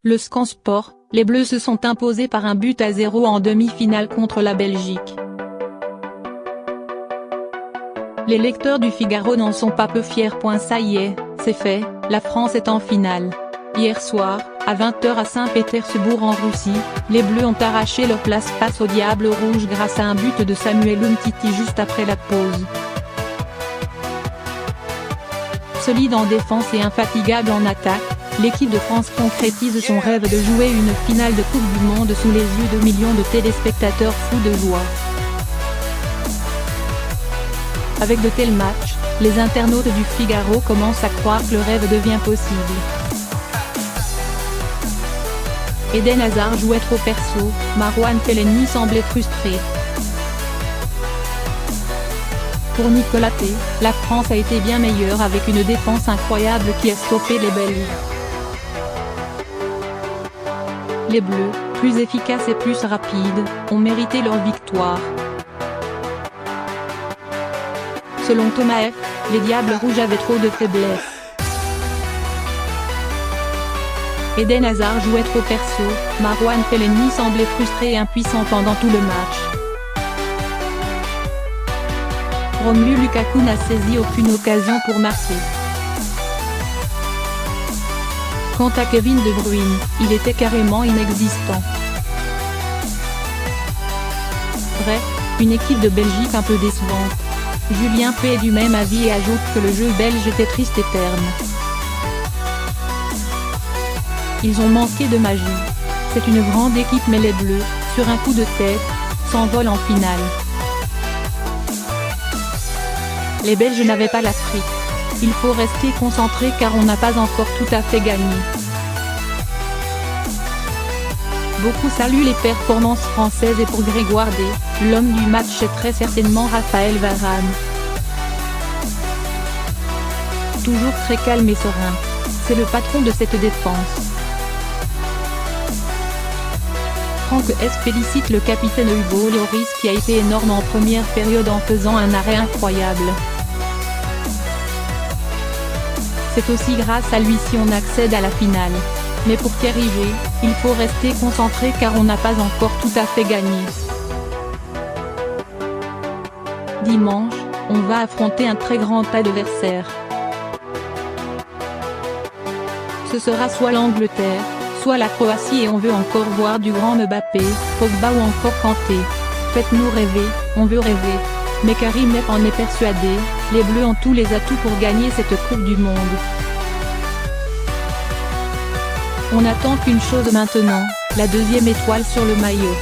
Le Scan Sport, les Bleus se sont imposés par 1-0 en demi-finale contre la Belgique. Les lecteurs du Figaro n'en sont pas peu fiers. Ça y est, c'est fait, la France est en finale. Hier soir, à 20h à Saint-Pétersbourg en Russie, les Bleus ont arraché leur place face au Diable Rouge grâce à un but de Samuel Umtiti juste après la pause. Solide en défense et infatigable en attaque, l'équipe de France concrétise son rêve de jouer une finale de Coupe du Monde sous les yeux de millions de téléspectateurs fous de joie. Avec de tels matchs, les internautes du Figaro commencent à croire que le rêve devient possible. Eden Hazard jouait trop perso, Marouane Fellaini semblait frustré. Pour Nicolas T, la France a été bien meilleure avec une défense incroyable qui a stoppé les Belges. Les Bleus, plus efficaces et plus rapides, ont mérité leur victoire. Selon Thomas F, les Diables Rouges avaient trop de faiblesses. Eden Hazard jouait trop perso, Marouane Fellaini semblait frustré et impuissant pendant tout le match. Romelu Lukaku n'a saisi aucune occasion pour marquer. Quant à Kevin De Bruyne, il était carrément inexistant. Bref, une équipe de Belgique un peu décevante. Julien P est du même avis et ajoute que le jeu belge était triste et terne. Ils ont manqué de magie. C'est une grande équipe mais les Bleus, sur un coup de tête, s'envolent en finale. Les Belges n'avaient pas la frite. Il faut rester concentré car on n'a pas encore tout à fait gagné. Beaucoup saluent les performances françaises et pour Grégoire D, l'homme du match est très certainement Raphaël Varane. Toujours très calme et serein, c'est le patron de cette défense. Franck S félicite le capitaine Hugo Lloris qui a été énorme en première période en faisant un arrêt incroyable. C'est aussi grâce à lui si on accède à la finale. Mais pour Thierry G, il faut rester concentré car on n'a pas encore tout à fait gagné. Dimanche, on va affronter un très grand adversaire. Ce sera soit l'Angleterre, soit la Croatie et on veut encore voir du grand Mbappé, Pogba ou encore Kanté. Faites-nous rêver, on veut rêver. Mais Karim F en est persuadé, les Bleus ont tous les atouts pour gagner cette Coupe du Monde. On n'attend qu'une chose maintenant, la deuxième étoile sur le maillot.